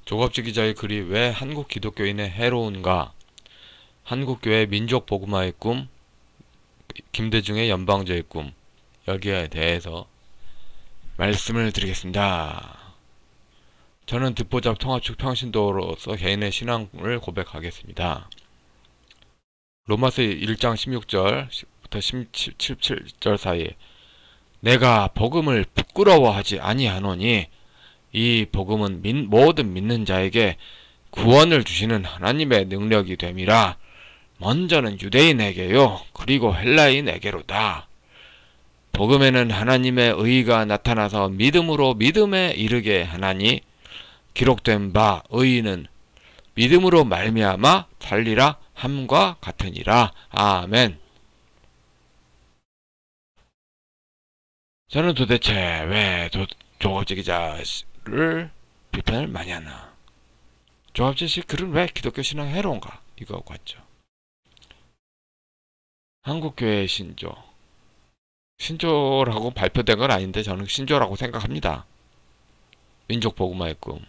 조갑지 기자의 글이 왜 한국 기독교인에 해로운가? 한국교회 민족복음화의 꿈, 김대중의 연방제의 꿈, 여기에 대해서 말씀을 드리겠습니다. 저는 듣보잡 통합축 평신도로서 개인의 신앙을 고백하겠습니다. 로마서 1장 16절부터 17절 사이에 내가 복음을 부끄러워하지 아니하노니 이 복음은 모든 믿는 자에게 구원을 주시는 하나님의 능력이 됨이라. 먼저는 유대인에게요 그리고 헬라인에게로다. 복음에는 하나님의 의가 나타나서 믿음으로 믿음에 이르게 하나니 기록된 바 의인은 믿음으로 말미암아 살리라 함과 같으니라. 아멘. 저는 도대체 왜 조갑지 기자를 비판을 많이 하나? 조갑지 씨 글은 왜 기독교 신앙에 해로운가? 이거 같죠. 한국교회 신조라고 발표된 건 아닌데 저는 신조라고 생각합니다. 민족복음화의 꿈.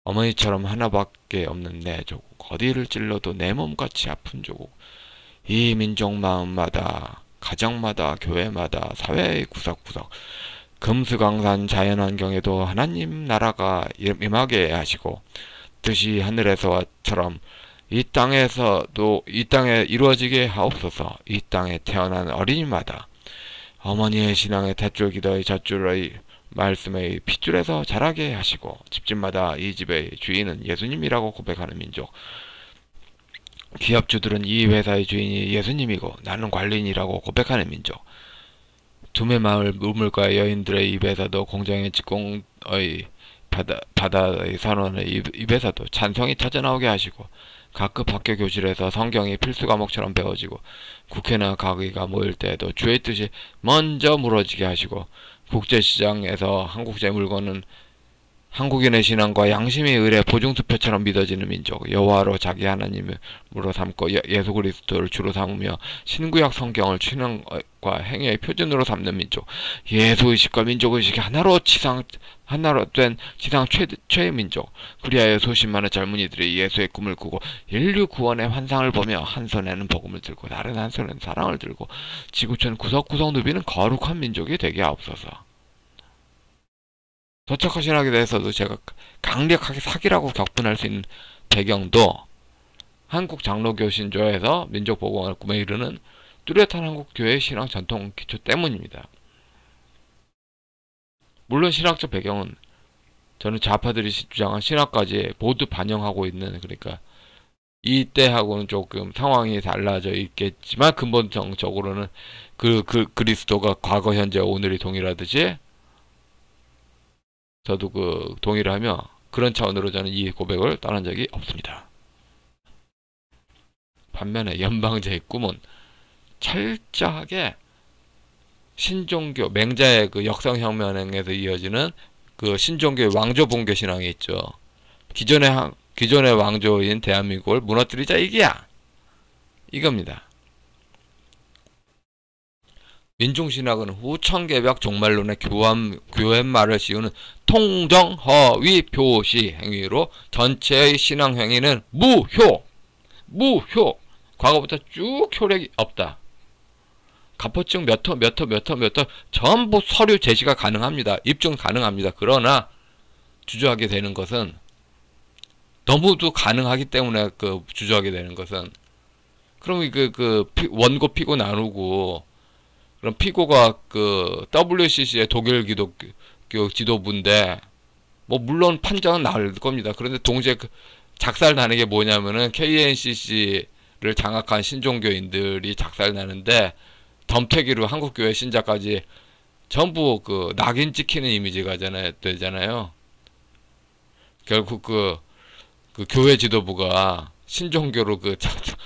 어머니처럼 하나밖에 없는 내 조국, 어디를 찔러도 내 몸같이 아픈 조국. 이 민족 마음마다, 가정마다, 교회마다, 사회의 구석구석, 금수강산 자연환경에도 하나님 나라가 임하게 하시고 뜻이 하늘에서처럼 이 땅에서도 이 땅에 이루어지게 하옵소서. 이 땅에 태어난 어린이마다 어머니의 신앙의 탯줄 기도의 젖줄의 말씀의 핏줄에서 자라게 하시고 집집마다 이 집의 주인은 예수님이라고 고백하는 민족. 기업주들은 이 회사의 주인이 예수님이고 나는 관리인이라고 고백하는 민족. 두메마을 우물가의 여인들의 입에서도 공장의 직공의 바다의 선원의 입에서도 찬송이 터져나오게 하시고 각급 학교 교실에서 성경이 필수 과목처럼 배워지고 국회나 가의가 모일 때에도 주의 뜻이 먼저 물어지게 하시고 국제시장에서 한국제 물건은 한국인의 신앙과 양심의 의례 보증투표처럼 믿어지는 민족. 여호와로 자기 하나님으로 삼고 예수 그리스도를 주로 삼으며 신구약 성경을 신앙과 행위의 표준으로 삼는 민족. 예수의식과 민족의식이 하나로 된 지상 최의 민족. 그리하여 수십 많은 젊은이들이 예수의 꿈을 꾸고 인류 구원의 환상을 보며 한 손에는 복음을 들고 다른 한 손에는 사랑을 들고 지구촌 구석구석 누비는 거룩한 민족이 되게 하옵소서. 도착하 신학에 대해서도 제가 강력하게 사기라고 격분할 수 있는 배경도 한국 장로교 신조에서 민족복음화의 꿈에 이르는 뚜렷한 한국교회의 신앙 전통 기초 때문입니다. 물론 신학적 배경은 저는 좌파들이 주장한 신학까지 모두 반영하고 있는, 그러니까 이때하고는 조금 상황이 달라져 있겠지만 근본적으로는 그리스도가 과거 현재 오늘이 동일하듯이 저도 동의를 하며 그런 차원으로 저는 이 고백을 떠난 적이 없습니다. 반면에 연방제의 꿈은 철저하게 신종교 맹자의 역성혁명에서 이어지는 신종교의 왕조붕괴 신앙이 있죠. 기존의 왕조인 대한민국을 무너뜨리자 이게야 이겁니다. 민중신학은 후천개벽 종말론의 교회말을 씌우는 통정허위 표시 행위로 전체의 신앙 행위는 무효. 과거부터 쭉 효력이 없다. 갑포증 몇 호 전부 서류 제시가 가능합니다. 입증 가능합니다. 그러나 주저하게 되는 것은 너무도 가능하기 때문에 주저하게 되는 것은 그럼 원고 피고 나누고 그럼 피고가 WCC의 독일 기독교 지도부인데 물론 판정은 나올 겁니다. 그런데 동시에 작살 나는 게 뭐냐면은 KNCC를 장악한 신종교인들이 작살 나는데 덤태기로 한국교회 신자까지 전부 낙인 찍히는 이미지가 되잖아요. 결국 교회 지도부가 신종교로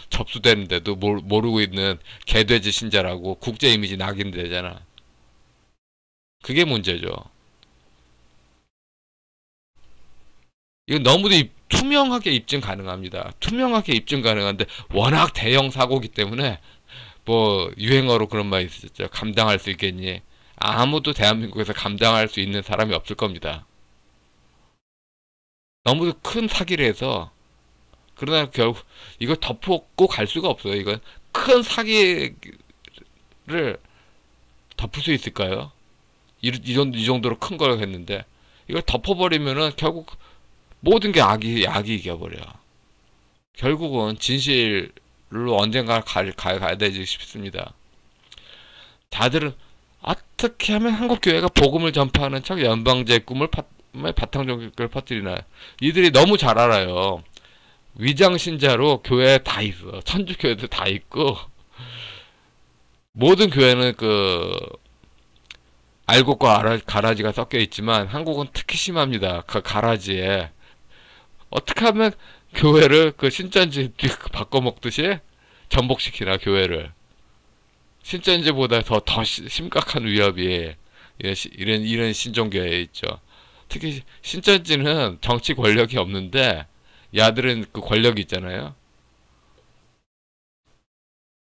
접수되는데도 모르고 있는 개돼지 신자라고 국제 이미지 낙인되잖아. 그게 문제죠. 이건 너무도 투명하게 입증 가능합니다. 투명하게 입증 가능한데 워낙 대형 사고기 때문에 유행어로 그런 말이 있었죠. 감당할 수 있겠니? 아무도 대한민국에서 감당할 수 있는 사람이 없을 겁니다. 너무 큰 사기를 해서, 그러나 결국 이걸 덮고 갈 수가 없어요. 이건 큰 사기를 덮을 수 있을까요? 이 정도로 큰 걸 했는데 이걸 덮어버리면은 결국 모든 게 악이 이겨버려. 결국은 진실로 언젠가 가야 되지 싶습니다. 자들은 어떻게 하면 한국 교회가 복음을 전파하는 척 연방제의 꿈을 바탕종교를 퍼뜨리나. 이들이 너무 잘 알아요. 위장신자로 교회에 다 있어. 천주교회도 다 있고, 모든 교회는 알곡과 가라지가 섞여 있지만 한국은 특히 심합니다. 그 가라지에 어떻게 하면 교회를 신천지 바꿔먹듯이 전복시키나. 교회를 신천지보다 더 심각한 위협이 이런 신종교회에 있죠. 특히 신천지는 정치 권력이 없는데 야들은 그 권력이 있잖아요.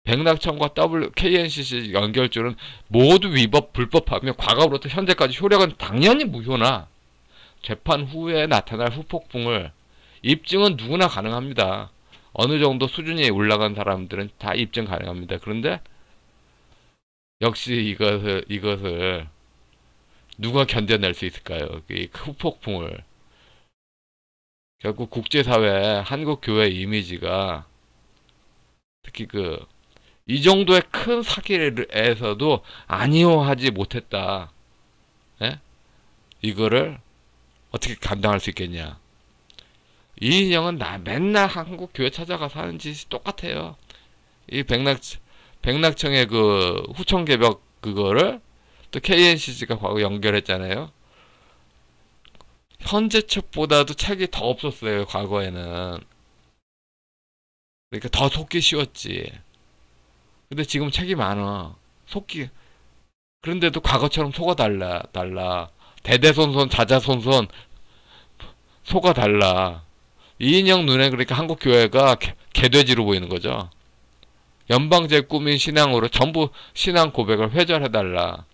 백낙천과 KNCC 연결줄은 모두 불법하며 과거로부터 현재까지 효력은 당연히 무효나 재판 후에 나타날 후폭풍을 입증은 누구나 가능합니다. 어느 정도 수준이 올라간 사람들은 다 입증 가능합니다. 그런데 역시 이것을 누가 견뎌낼 수 있을까요? 이 후폭풍을. 결국 국제사회 한국 교회 이미지가 특히 이 정도의 큰 사기에서도 안이호하지 못했다. 예? 이거를 어떻게 감당할 수 있겠냐. 이인영은 맨날 한국 교회 찾아가서 하는 짓이 똑같아요. 이 백낙청의 후청개벽 그거를 또 KNCC가 과거 연결했잖아요. 현재 책보다도 책이 더 없었어요. 과거에는. 그러니까 더 속기 쉬웠지. 근데 지금 책이 많아. 그런데도 과거처럼 달라. 대대손손, 자자손손, 달라. 이인영 눈에 그러니까 한국 교회가 개돼지로 보이는 거죠. 연방제 꿈인 신앙으로 전부 신앙 고백을 회절해달라.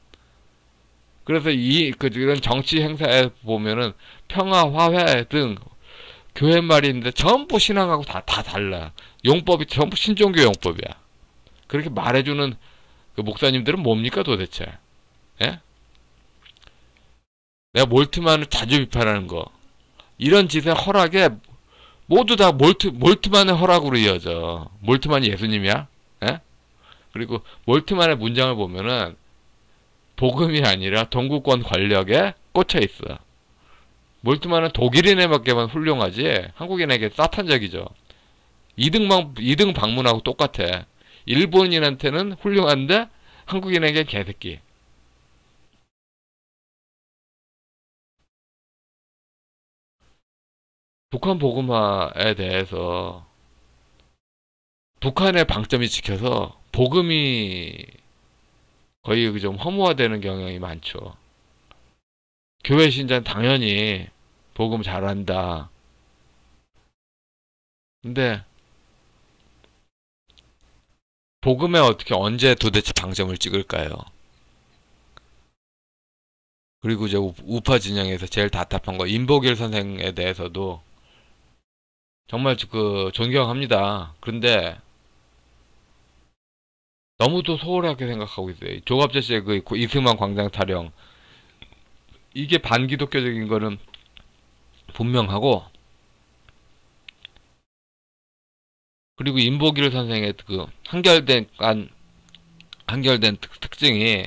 그래서 이런 정치 행사에 보면은 평화, 화해 등 교회 말인데 전부 신앙하고 다 달라. 용법이 전부 신종교 용법이야. 그렇게 말해주는 목사님들은 뭡니까 도대체? 예? 내가 몰트만을 자주 비판하는 거. 이런 짓의 허락에 모두 다 몰트만의 허락으로 이어져. 몰트만이 예수님이야? 예? 그리고 몰트만의 문장을 보면은 복음이 아니라 동구권 권력에 꽂혀 있어. 몰트만은 독일인에게만 훌륭하지 한국인에게 사탄적이죠. 2등 방문하고 똑같아. 일본인한테는 훌륭한데 한국인에게 개새끼. 북한 복음화에 대해서 북한의 방점이 찍혀서 복음이 거의 좀 허무화되는 경향이 많죠. 교회 신자는 당연히 복음 잘한다. 근데 복음에 어떻게 언제 도대체 방점을 찍을까요? 그리고 이제 우파 진영에서 제일 답답한 거 임보길 선생에 대해서도 정말 존경합니다. 그런데 너무도 소홀하게 생각하고 있어요. 조갑재 씨의 이승만 광장 타령, 이게 반기독교적인 거는 분명하고, 그리고 임보길 선생의 한결된 특징이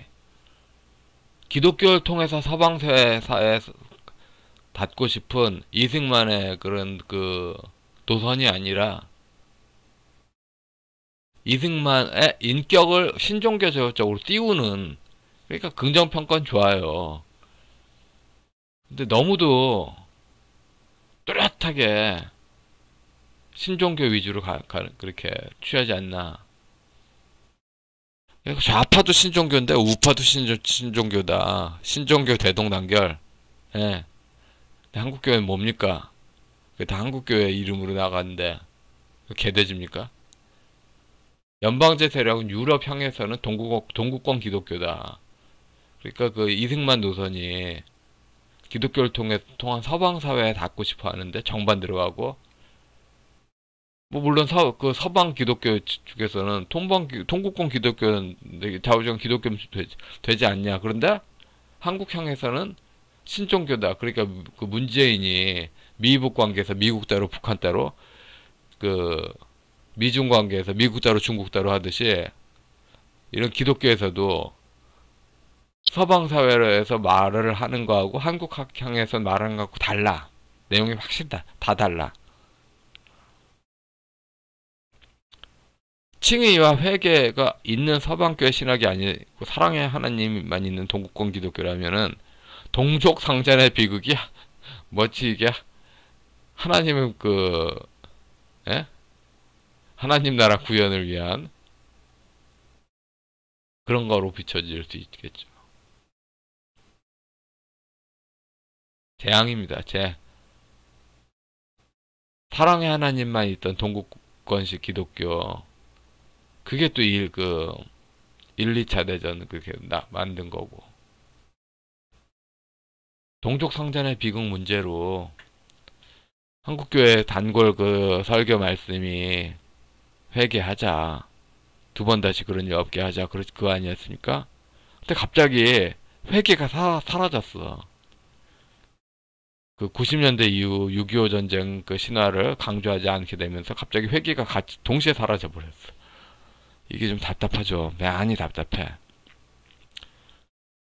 기독교를 통해서 서방사회에 닿고 싶은 이승만의 그런 노선이 아니라 이승만의 인격을 신종교적으로 띄우는, 그러니까 긍정평가는 좋아요. 근데 너무도 뚜렷하게 신종교 위주로 그렇게 취하지 않나. 좌파도 신종교인데 우파도 신종교다. 신종교 대동단결. 예. 한국교회는 뭡니까? 다 한국교회 이름으로 나가는데 개돼지입니까? 연방제 세력은 유럽 향해서는 동구권 기독교다. 그러니까 이승만 노선이 기독교를 통한 서방 사회에 닿고 싶어 하는데 정반 들어가고, 뭐 물론 그 서방 기독교 쪽에서는 통국권 기독교는 자우정 기독교 되지 않냐. 그런데 한국형에서는 신종교다. 그러니까 그 문재인이 미북 관계에서 미국 따로 북한 따로, 그 미중 관계에서 미국 따로 중국 따로 하듯이, 이런 기독교에서도 서방 사회에서 말을 하는 거하고 한국향에서 말하는 거하고 달라. 내용이 확실히 다 달라. 칭의와 회개가 있는 서방교회 신학이 아니고 사랑의 하나님만 있는 동국권 기독교라면은 동족상잔의 비극이 멋지게 하나님은 예? 하나님 나라 구현을 위한 그런 거로 비춰질 수 있겠죠. 재앙입니다. 사랑의 하나님만 있던 동국권식 기독교. 그게 또 1, 2차 대전 그렇게 만든 거고. 동족상잔의 비극 문제로 한국교회 단골 설교 말씀이 회개하자. 2번 다시 그런 일 없게 하자. 그거 아니었습니까? 근데 갑자기 회개가 사라졌어. 그 90년대 이후 6.25 전쟁 그 신화를 강조하지 않게 되면서 갑자기 회개가 같이 동시에 사라져 버렸어. 이게 좀 답답하죠. 많이 답답해.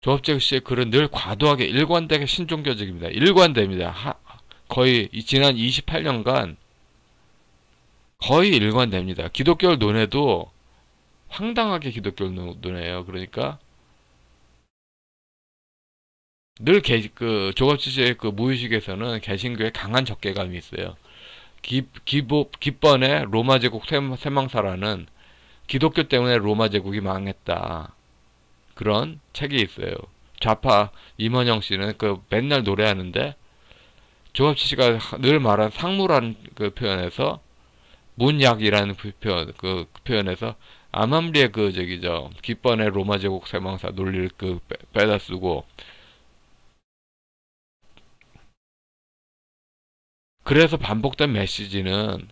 조합재 씨의 글은 늘 과도하게 일관되게 신종교적입니다. 일관됩니다. 거의 지난 28년간 거의 일관됩니다. 기독교를 논해도 황당하게 기독교를 논해요. 그러니까 늘 조갑재 씨의 그 무의식에서는 개신교에 강한 적개감이 있어요. 기번의 로마 제국 쇠망사라는 기독교 때문에 로마 제국이 망했다. 그런 책이 있어요. 좌파 임원영 씨는 맨날 노래하는데, 조갑재 씨가 늘 말한 상무라는 그 표현에서, 문약이라는 표현에서 암암리의 기번의 로마 제국 쇠망사 논리를 빼다 쓰고, 그래서 반복된 메시지는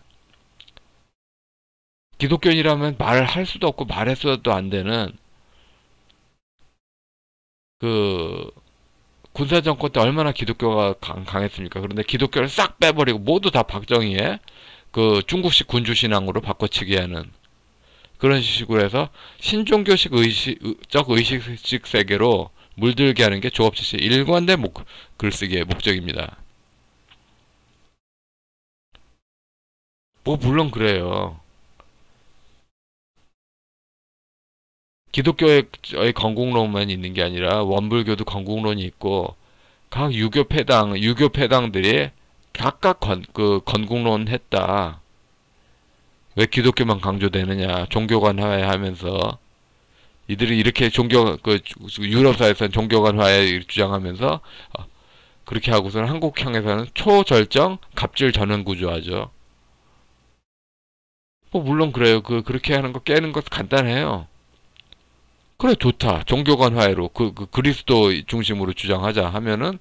기독교인이라면 말을 할 수도 없고 말했어도 안 되는 군사정권 때 얼마나 기독교가 강했습니까? 그런데 기독교를 싹 빼버리고 모두 다 박정희의 중국식 군주신앙으로 바꿔치기 하는 그런 식으로 해서 신종교식 의식 세계로 물들게 하는 게 조갑재 씨의 일관된 글쓰기의 목적입니다. 뭐 물론 그래요. 기독교의 건국론만 있는 게 아니라 원불교도 건국론이 있고, 각 유교 패당들이 각각 건국론 했다. 왜 기독교만 강조되느냐? 종교간 화해하면서 이들이 이렇게 유럽사에서는 종교간 화해 주장하면서 그렇게 하고서는 한국형에서는 초절정 갑질 전원 구조하죠. 뭐 물론 그래요. 그렇게 하는 거 깨는 것 간단해요. 그래 좋다. 종교간 화해로 그리스도 중심으로 주장하자 하면은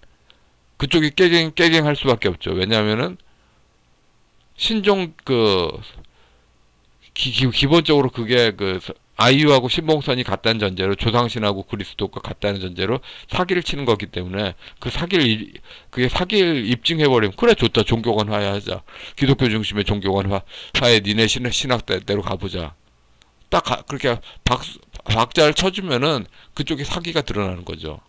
그쪽이 깨갱할 수밖에 없죠. 왜냐하면은 신종 기본적으로 그게 아이유하고 신봉선이 같다는 전제로, 조상신하고 그리스도가 같다는 전제로 사기를 치는 거기 때문에 그게 사기를 입증해버리면 그래 좋다. 종교간 화해하자. 기독교 중심의 종교간 화해 니네 신학대로 가보자. 딱 그렇게 박자를 쳐주면은 그쪽에 사기가 드러나는 거죠.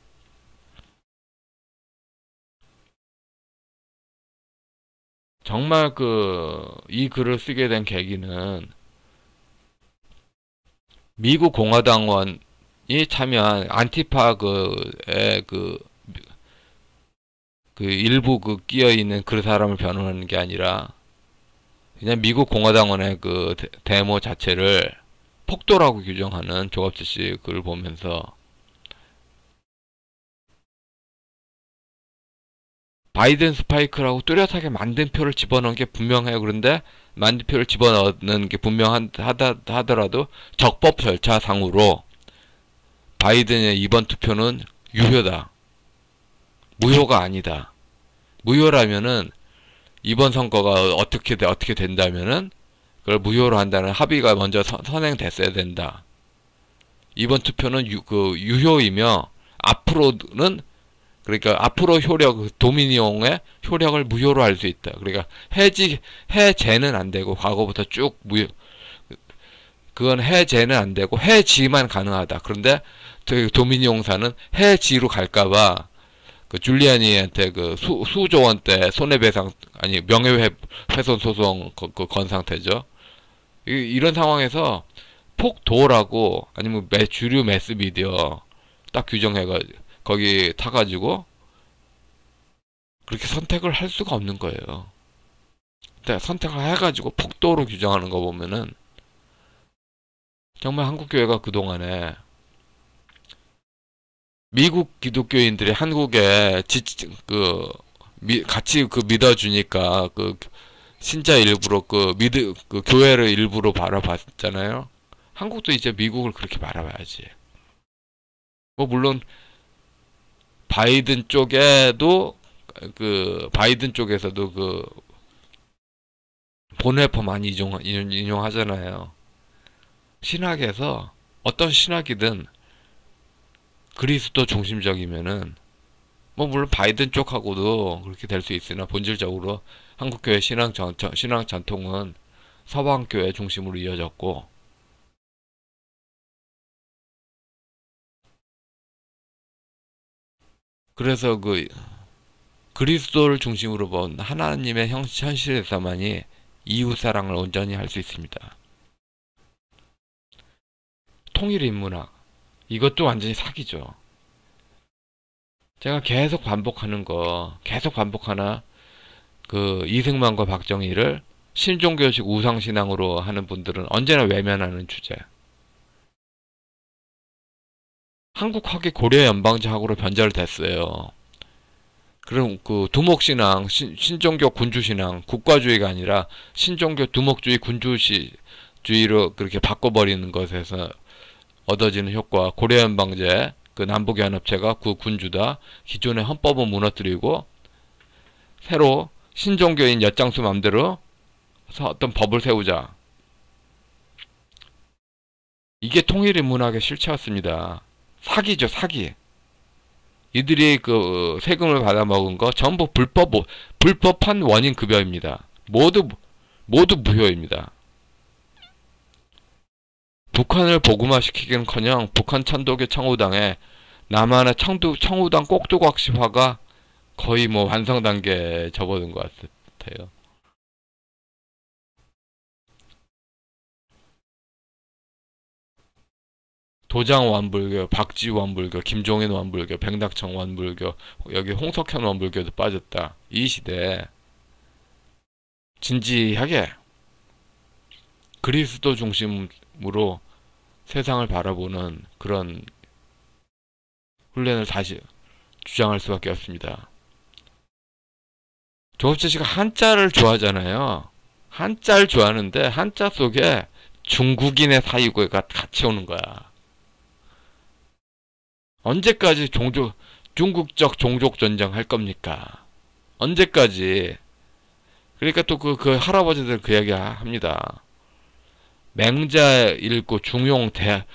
정말 이 글을 쓰게 된 계기는 미국 공화당원이 참여한 안티파의 일부 끼어 있는 그 사람을 변호하는 게 아니라 그냥 미국 공화당원의 데모 자체를 폭도라고 규정하는 조갑재 씨 글을 보면서 바이든 스파이크라고 뚜렷하게 만든 표를 집어넣은 게 분명해요. 그런데 만든 표를 집어넣는 게 분명하더라도 적법 절차상으로 바이든의 이번 투표는 유효다. 무효가 아니다. 무효라면은 이번 선거가 어떻게 된다면은 그걸 무효로 한다는 합의가 먼저 선행됐어야 된다. 이번 투표는 유효이며 앞으로는 그러니까 앞으로 도미니옹의 효력을 무효로 할 수 있다. 그러니까 해제는 안 되고 과거부터 쭉 무효 그건 해제는 안 되고 해지만 가능하다. 그런데 도미니옹사는 해지로 갈까봐 그 줄리아니한테 그 수조 원대 손해배상 아니 명예훼손 소송 건 상태죠. 이런 상황에서 폭도라고 아니면 주류 매스미디어 딱 규정해가 거기 타가지고 그렇게 선택을 할 수가 없는 거예요. 근데 선택을 해가지고 폭도로 규정하는 거 보면은 정말 한국교회가 그동안에 미국 기독교인들이 한국에 같이 믿어주니까 신자 일부러 교회를 일부러 바라봤잖아요. 한국도 이제 미국을 그렇게 바라봐야지. 뭐 물론 바이든 쪽에서도 본회퍼 많이 인용하잖아요. 신학에서 어떤 신학이든 그리스도 중심적이면은 뭐 물론 바이든 쪽하고도 그렇게 될 수 있으나 본질적으로 한국교회 신앙 전통은 서방교회 중심으로 이어졌고 그래서 그리스도를 중심으로 본 하나님의 현실에서만이 이웃사랑을 온전히 할 수 있습니다. 통일인문학 이것도 완전히 사기죠. 제가 계속 반복하나 이승만과 박정희를 신종교식 우상신앙으로 하는 분들은 언제나 외면하는 주제. 한국학이 고려연방제학으로 변절됐어요. 그럼 두목신앙, 신종교 군주신앙, 국가주의가 아니라 신종교 두목주의 군주주의로 그렇게 바꿔버리는 것에서 얻어지는 효과, 고려연방제, 남북연합체가 군주다. 기존의 헌법은 무너뜨리고 새로 신종교인 엿장수 맘대로 어떤 법을 세우자. 이게 통일인문학의 실체였습니다. 사기죠, 사기. 이들이 세금을 받아먹은 거 전부 불법한 원인 급여입니다. 모두 무효입니다. 북한을 복음화시키기는커녕 북한 천도교 청우당에 남한의 청우당 꼭두각시화가 거의 뭐 완성 단계에 접어든 것 같아요. 도장 완불교, 박지 완불교, 김종인 완불교, 백낙청 완불교, 여기 홍석현 완불교도 빠졌다. 이 시대에 진지하게 그리스도 중심으로 세상을 바라보는 그런 훈련을 다시 주장할 수밖에 없습니다. 조업재 씨가 한자를 좋아하잖아요. 한자를 좋아하는데 한자 속에 중국인의 사유가 같이 오는 거야. 언제까지 중국적 종족 전쟁 할 겁니까? 언제까지? 그러니까 또 그 할아버지들 그 얘기 합니다. 맹자 읽고 중용 대학,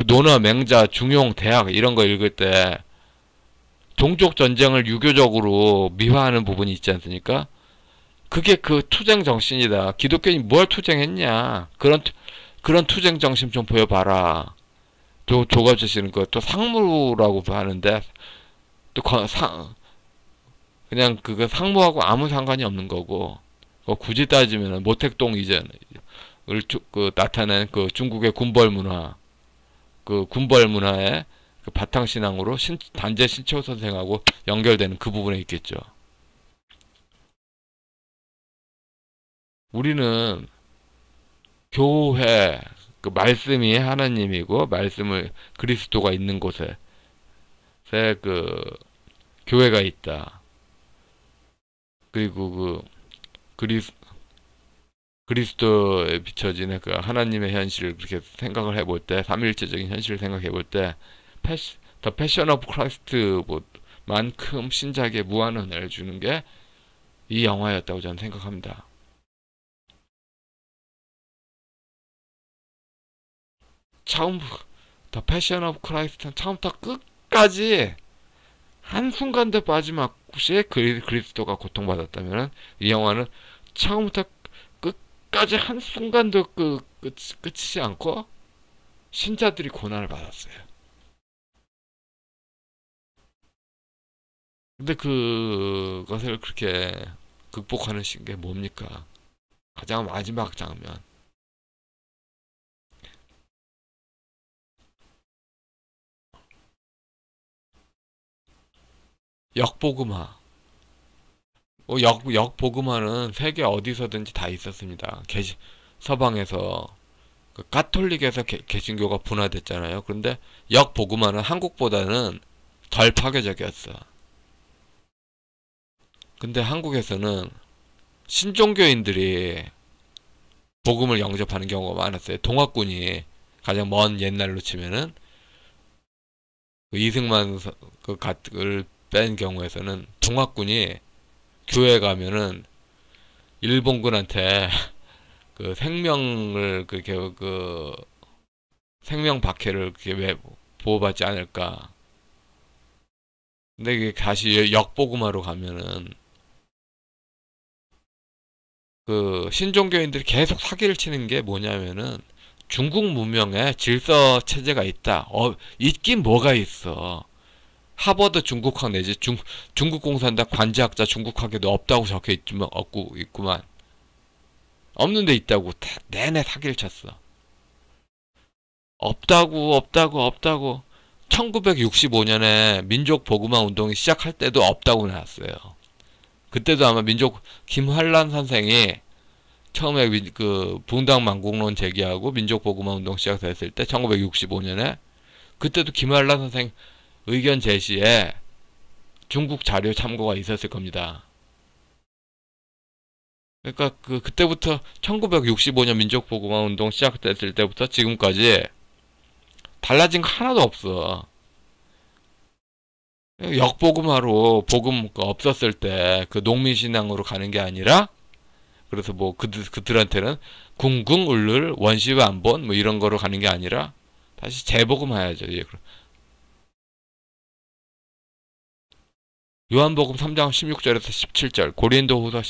논어 맹자 중용 대학 이런 거 읽을 때 종족 전쟁을 유교적으로 미화하는 부분이 있지 않습니까? 그게 투쟁 정신이다. 기독교인이 뭘 투쟁했냐? 그런 투쟁 정신 좀 보여봐라. 조갑재 씨는 또 상무라고 하는데 또 그냥 상무하고 아무 상관이 없는 거고 굳이 따지면 모택동 이전을 나타낸 중국의 군벌 문화 군벌 문화의 바탕 신앙으로 단재 신채호 선생하고 연결되는 그 부분에 있겠죠. 우리는 교회 말씀이 하나님이고 말씀을 그리스도가 있는 곳에 교회가 있다. 그리고 그리스도에 비춰지는 하나님의 현실을 그렇게 생각을 해볼 때, 삼위일체적인 현실을 생각해 볼 때, The Passion of Christ만 만큼 신작에 무한 은혜를 주는 게 이 영화였다고 저는 생각합니다. 처음 더 패션 오브 크라이스트는 처음부터 끝까지 한순간도 빠짐없이 그리스도가 고통받았다면 이 영화는 처음부터 끝까지 한순간도 끝이지 않고 신자들이 고난을 받았어요. 근데 그것을 그렇게 극복하는 게 뭡니까? 가장 마지막 장면. 역복음화. 역복음화는 세계 어디서든지 다 있었습니다. 서방에서 가톨릭에서 개신교가 분화됐잖아요. 그런데 역복음화는 한국보다는 덜 파괴적이었어. 근데 한국에서는 신종교인들이 복음을 영접하는 경우가 많았어요. 동학군이 가장 먼 옛날로 치면은 이승만 을 뺀 경우에서는 동학군이 교회 가면은 일본군한테 생명을 생명 박해를 왜 보호받지 않을까. 근데 이게 다시 역복음화로 가면은 신종교인들이 계속 사기를 치는 게 뭐냐면은 중국 문명에 질서 체제가 있다. 있긴 뭐가 있어. 하버드 중국학 내지 중국 공산당 관제학자 중국학에도 없다고 적혀 있구만. 없는데 있다고 내내 사기를 쳤어. 없다고. 1965년에 민족 복음화 운동이 시작할 때도 없다고 나왔어요. 그때도 아마 김환란 선생이 처음에 붕당 만국론 제기하고 민족 복음화 운동 시작됐을 때 1965년에 그때도 김환란 선생 의견 제시에 중국 자료 참고가 있었을 겁니다. 그러니까 그때부터 1965년 민족복음화 운동 시작됐을 때부터 지금까지 달라진 거 하나도 없어. 역복음화로 복음 없었을 때 농민신앙으로 가는 게 아니라 그래서 그들한테는 궁궁울룰 원시반본 이런 거로 가는 게 아니라 다시 재복음해야죠. 요한복음 3장 16절에서 17절, 고린도후서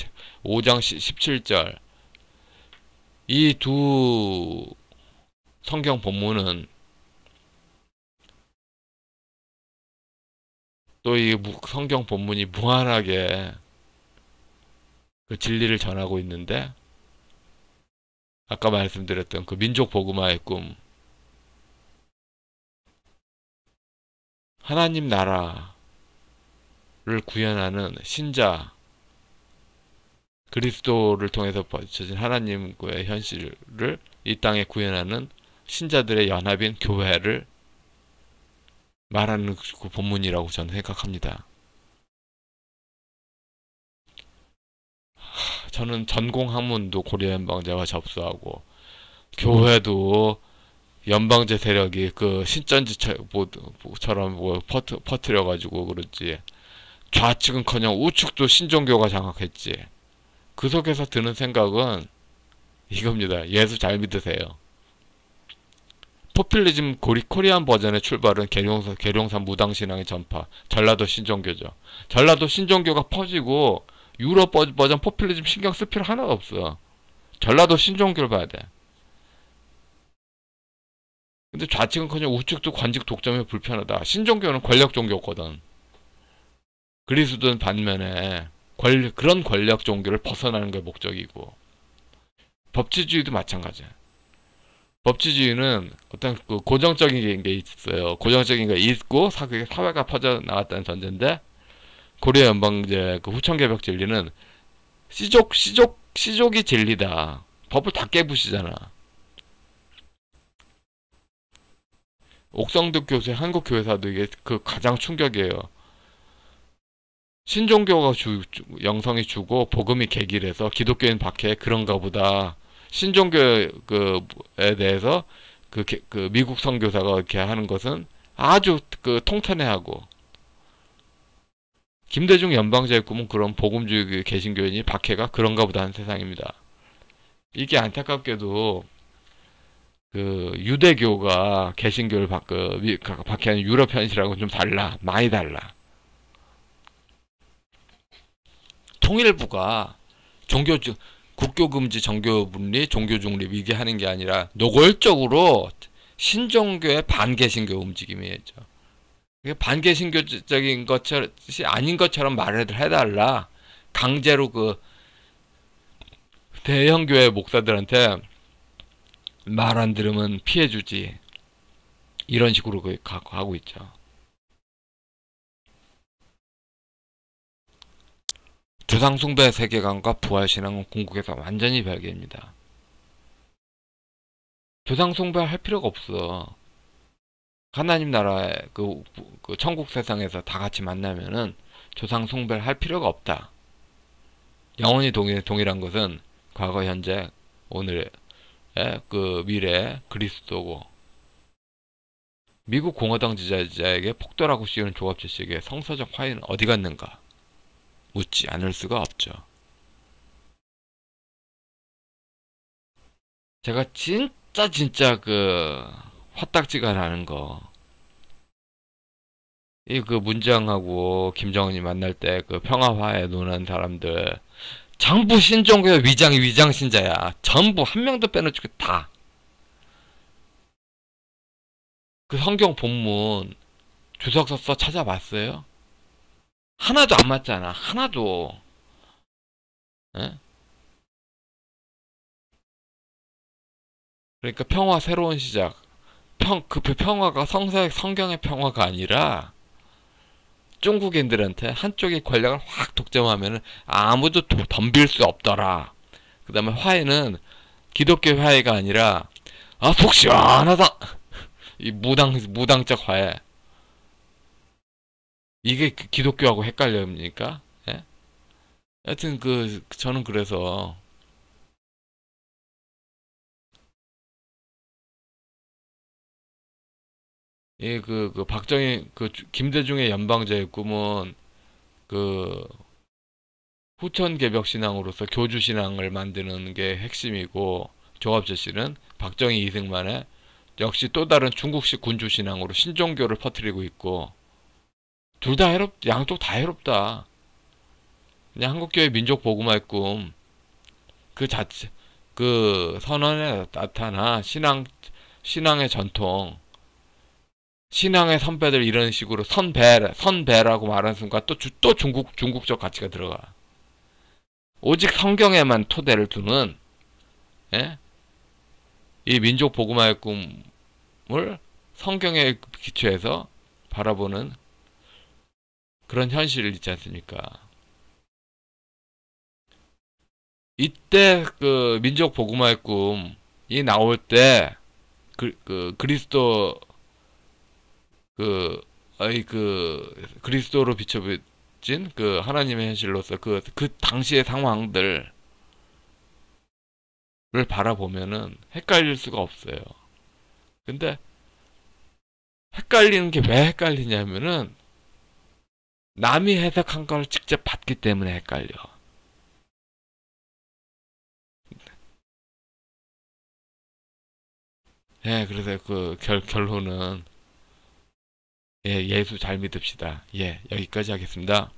5장 17절. 이 두 성경 본문은 또 이 성경 본문이 무한하게 진리를 전하고 있는데 아까 말씀드렸던 민족 복음화의 꿈, 하나님 나라를 구현하는 신자, 그리스도를 통해서 벌쳐진 하나님과의 현실을 이 땅에 구현하는 신자들의 연합인 교회를 말하는 본문이라고 저는 생각합니다. 저는 전공 학문도 고려 연방제와 접수하고 교회도 연방제 세력이 신천지처럼 퍼뜨려가지고 그렇지. 좌측은커녕 우측도 신종교가 장악했지. 그 속에서 드는 생각은 이겁니다. 예수 잘 믿으세요. 포퓰리즘 코리안 버전의 출발은 계룡산 무당신앙의 전파, 전라도 신종교죠. 전라도 신종교가 퍼지고 유럽 버전 포퓰리즘 신경 쓸 필요 하나가 없어. 전라도 신종교를 봐야 돼. 근데 좌측은커녕 우측도 관직 독점이 불편하다. 신종교는 권력 종교거든. 그리스도는 반면에 그런 권력 종교를 벗어나는 게 목적이고, 법치주의도 마찬가지야. 법치주의는 어떤 고정적인 게 있어요. 고정적인 게 있고 사회가 퍼져나갔다는 전제인데, 고려 연방제 후천개벽 진리는 시족이 진리다. 법을 다 깨부시잖아. 옥성득 교수의 한국교회사도 이게 가장 충격이에요. 신종교가 영성이 주고 복음이 계기래서 기독교인 박해 그런가 보다. 신종교에 대해서 미국 선교사가 이렇게 하는 것은 아주 통탄해하고 김대중 연방제의 꿈은 그런 복음주의 개신교인이 박해가 그런가 보다 하는 세상입니다. 이게 안타깝게도 그 유대교가 개신교를 박해하는 유럽 현실하고는 좀 달라. 많이 달라. 통일부가 국교 금지, 정교 분리, 종교 중립 이게 하는 게 아니라 노골적으로 신종교의 반개신교 움직임이죠. 반개신교적인 것이 아닌 것처럼 말을 해달라. 강제로 그 대형교회 목사들한테 말 안 들으면 피해주지. 이런 식으로 하고 있죠. 조상숭배 세계관과 부활신앙은 궁극에서 완전히 별개입니다. 조상숭배할 필요가 없어. 하나님 나라의 그 천국 세상에서 다 같이 만나면은 조상숭배를 할 필요가 없다. 영원히 동일한 것은 과거, 현재, 오늘의 그 미래 그리스도고, 미국 공화당 지지자에게 폭도라고 씌우는 조갑제식의 성서적 화해는 어디 갔는가? 묻지 않을 수가 없죠. 제가 진짜 그 화딱지가 나는 거, 이 그 문장하고 김정은이 만날 때 그 평화화해 노는 사람들 전부 신종교의 위장신자야. 전부 한 명도 빼놓지 다. 그 성경 본문 주석 써서 찾아봤어요? 하나도 안 맞잖아. 하나도. 에? 그러니까 평화 새로운 시작. 그 평화가 성경의 평화가 아니라 중국인들한테 한쪽의 권력을 확 독점하면 아무도 덤빌 수 없더라. 그 다음에 화해는 기독교 화해가 아니라 속 시원하다. 이 무당적 화해. 이게 기독교하고 헷갈립니까? 예? 하여튼 저는 그래서 박정희 김대중의 연방제의 꿈은 그 후천 개벽 신앙으로서 교주 신앙을 만드는 게 핵심이고, 조갑재 씨는 박정희 이승만의 역시 또 다른 중국식 군주 신앙으로 신종교를 퍼뜨리고 있고, 둘 다 양쪽 다 해롭다. 그냥 한국교회 민족 복음화의 꿈, 그 자체, 그 선언에 나타나 신앙의 전통, 신앙의 선배들 이런 식으로 선배라고 말하는 순간 또 중국적 가치가 들어가. 오직 성경에만 토대를 두는, 예? 이 민족 복음화의 꿈을 성경에 기초해서 바라보는 그런 현실을 있지 않습니까? 이때 그 민족 복음화의 꿈이 나올 때 그리스도 그리스도로 비춰진 그 하나님의 현실로서 그 당시의 상황들을 바라보면은 헷갈릴 수가 없어요. 근데 헷갈리는 게 왜 헷갈리냐면은 남이 해석한 걸 직접 봤기 때문에 헷갈려. 예, 그래서 그 결론은, 예, 예수 잘 믿읍시다. 예, 여기까지 하겠습니다.